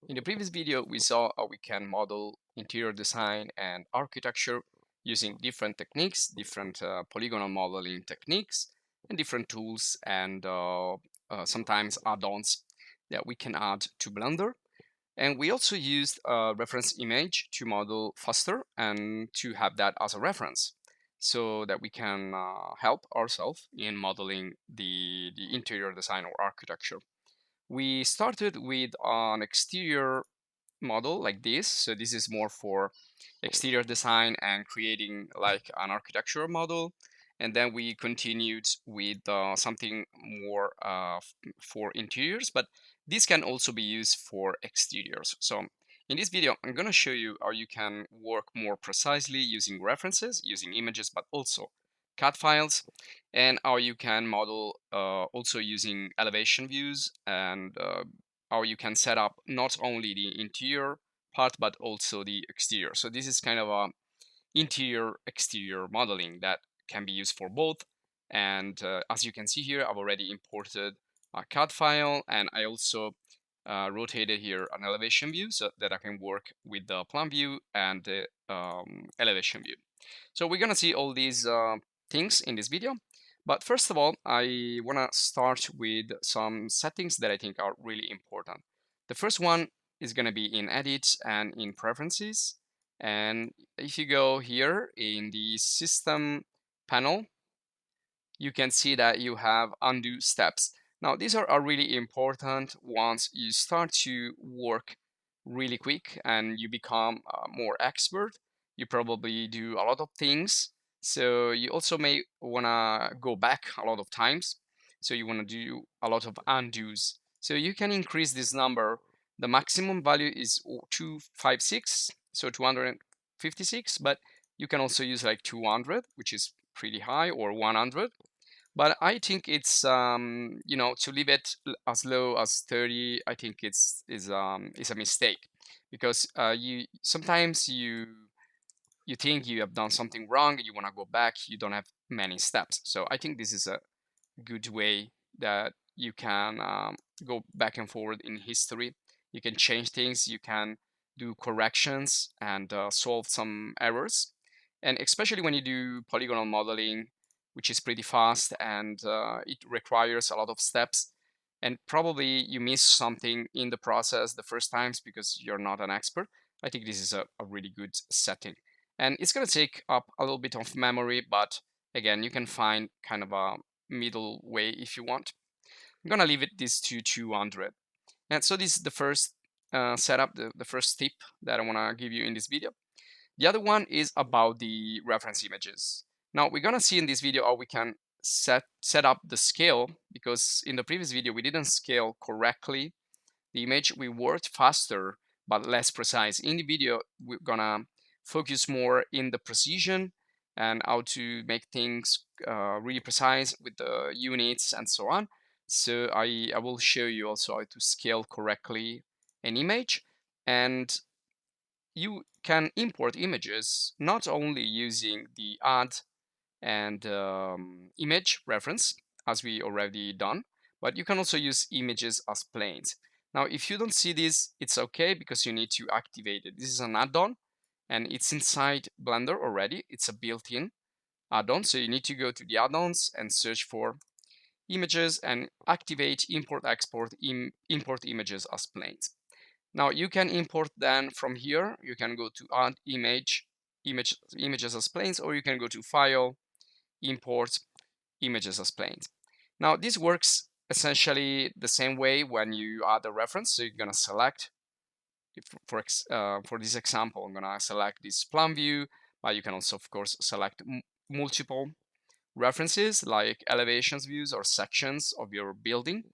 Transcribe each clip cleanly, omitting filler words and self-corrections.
In the previous video, we saw how we can model interior design and architecture using different techniques, different polygonal modeling techniques, and different tools and sometimes add-ons that we can add to Blender. And we also used a reference image to model faster and to have that as a reference so that we can help ourselves in modeling the interior design or architecture. We started with an exterior model like this. So this is more for exterior design and creating like an architectural model. And then we continued with something more for interiors, but this can also be used for exteriors. So in this video, I'm going to show you how you can work more precisely using references, using images, but also CAD files, and how you can model also using elevation views and how you can set up not only the interior part but also the exterior. So this is kind of a interior exterior modeling that can be used for both. And as you can see here, I've already imported a CAD file, and I also rotated here an elevation view so that I can work with the plan view and the elevation view. So we're gonna see all these things in this video. But first of all, I wanna start with some settings that I think are really important. The first one is gonna be in Edit and in Preferences. And if you go here in the System panel, you can see that you have undo steps. Now, these are really important once you start to work really quick and you become more expert. You probably do a lot of things. So you also may want to go back a lot of times. So you want to do a lot of undos. So you can increase this number. The maximum value is 256, so 256, but you can also use like 200, which is pretty high, or 100. But I think it's to leave it as low as 30. I think is a mistake, because you sometimes you think you have done something wrong, you want to go back, you don't have many steps. So I think this is a good way that you can go back and forward in history. You can change things, you can do corrections and solve some errors. And especially when you do polygonal modeling, which is pretty fast and it requires a lot of steps. And probably you miss something in the process the first times because you're not an expert. I think this is a really good setting. And it's going to take up a little bit of memory, but again, you can find kind of a middle way if you want. I'm going to leave it this to 200. And so this is the first setup, the first tip that I want to give you in this video. The other one is about the reference images. Now we're gonna see in this video how we can set up the scale, because in the previous video we didn't scale correctly the image. We worked faster but less precise. In the video we're gonna focus more in the precision and how to make things really precise with the units and so on. So I will show you also how to scale correctly an image. And you can import images not only using the add and image reference, as we already done, but you can also use images as planes. Now, if you don't see this, it's okay, because you need to activate it. This is an add-on and it's inside Blender already. It's a built-in add-on. So you need to go to the add-ons and search for images and activate import export import images as planes. Now you can import then from here. You can go to add images as planes, or you can go to file, import images as planes. Now this works essentially the same way when you add a reference. So you're gonna select, for this example, I'm gonna select this plan view, but you can also of course select multiple references like elevations views or sections of your building.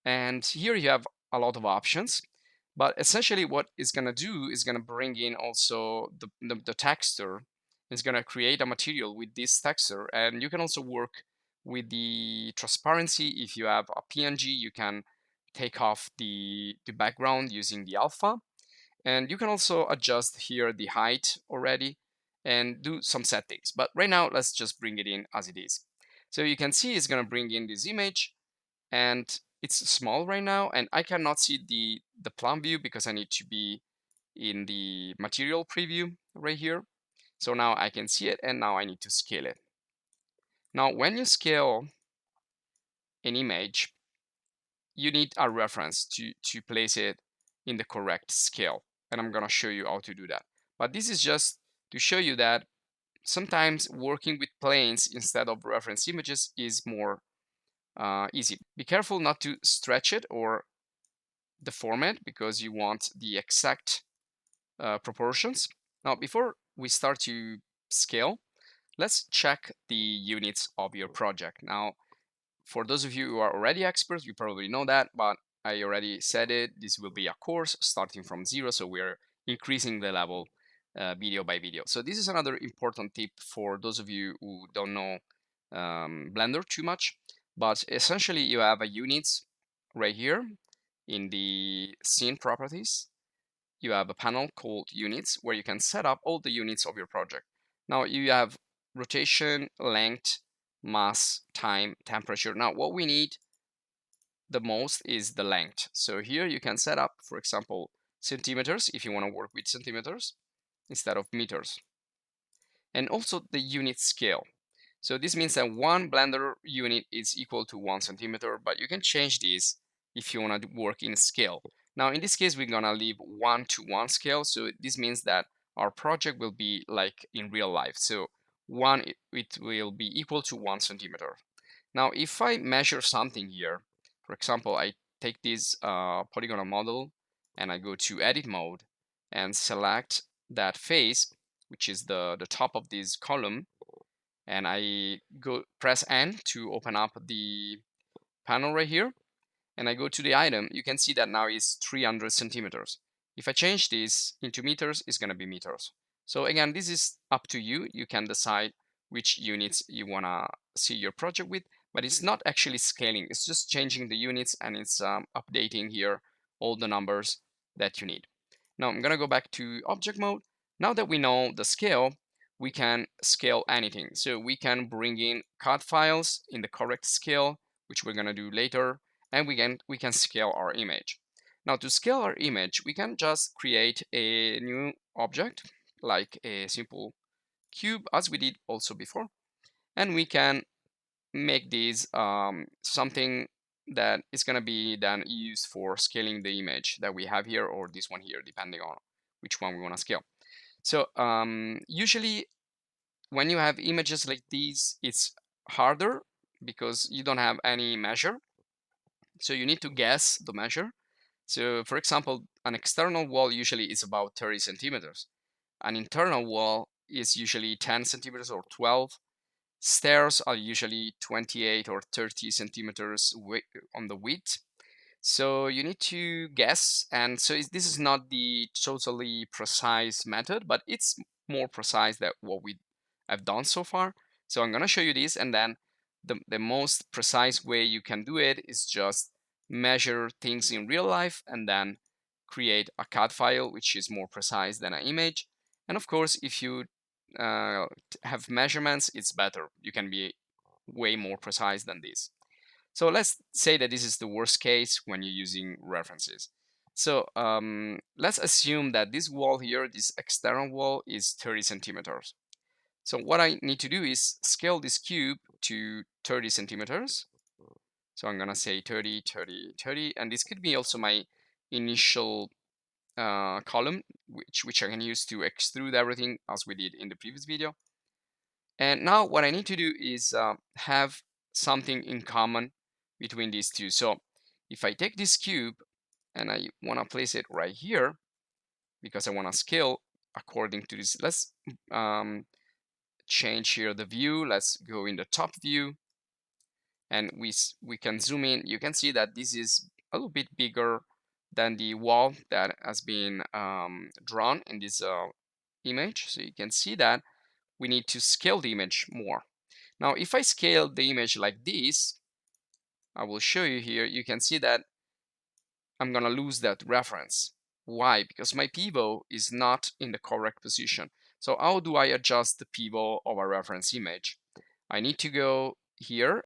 And here you have a lot of options. But essentially what it's going to do is going to bring in also the texture. It's going to create a material with this texture. And you can also work with the transparency. If you have a PNG, you can take off the background using the alpha. And you can also adjust here the height already and do some settings. But right now, let's just bring it in as it is. So you can see it's going to bring in this image, and it's small right now, and I cannot see the plan view because I need to be in the material preview right here. So now I can see it, and now I need to scale it. Now, when you scale an image, you need a reference to place it in the correct scale. And I'm going to show you how to do that. But this is just to show you that sometimes working with planes instead of reference images is more easy. Be careful not to stretch it or deform it because you want the exact proportions. Now, before we start to scale, let's check the units of your project. Now, for those of you who are already experts, you probably know that, but I already said it. This will be a course starting from 0, so we're increasing the level video by video. So this is another important tip for those of you who don't know Blender too much. But essentially, you have a units right here in the scene properties. You have a panel called units where you can set up all the units of your project. Now you have rotation, length, mass, time, temperature. Now what we need the most is the length. So here you can set up, for example, centimeters if you want to work with centimeters instead of meters. And also the unit scale. So this means that one Blender unit is equal to 1 centimeter, but you can change this if you want to work in scale. Now in this case, we're gonna leave 1:1 scale. So this means that our project will be like in real life. So it will be equal to 1 centimeter. Now if I measure something here, for example, I take this polygonal model and I go to edit mode and select that face, which is the top of this column, and I go press N to open up the panel right here, and I go to the item, you can see that now it's 300 centimeters. If I change this into meters, it's going to be meters. So again, this is up to you. You can decide which units you want to see your project with, but it's not actually scaling. It's just changing the units, and it's updating here all the numbers that you need. Now I'm going to go back to object mode. Now that we know the scale, we can scale anything. So we can bring in CAD files in the correct scale, which we're going to do later, and we can scale our image. Now to scale our image, we can just create a new object, like a simple cube, as we did also before, and we can make this something that is going to be then used for scaling the image that we have here, or this one here, depending on which one we want to scale. So usually when you have images like these, it's harder because you don't have any measure. So you need to guess the measure. So for example, an external wall usually is about 30 centimeters. An internal wall is usually 10 centimeters or 12. Stairs are usually 28 or 30 centimeters on the width. So you need to guess, and so this is not the totally precise method, but it's more precise than what we have done so far. So I'm going to show you this, and then the most precise way you can do it is just measure things in real life and then create a CAD file, which is more precise than an image. And of course, if you have measurements, it's better. You can be way more precise than this. So let's say that this is the worst case when you're using references. So let's assume that this wall here, this external wall, is 30 centimeters. So what I need to do is scale this cube to 30 centimeters. So I'm gonna say 30, 30, 30, and this could be also my initial column, which I can use to extrude everything as we did in the previous video. And now what I need to do is have something in common between these two. So if I take this cube and I want to place it right here, because I want to scale according to this, let's change here the view. Let's go in the top view, and we can zoom in. You can see that this is a little bit bigger than the wall that has been drawn in this image. So you can see that we need to scale the image more. Now, if I scale the image like this, I will show you here, you can see that I'm gonna lose that reference. Why? Because my pivot is not in the correct position. So how do I adjust the pivot of a reference image? I need to go here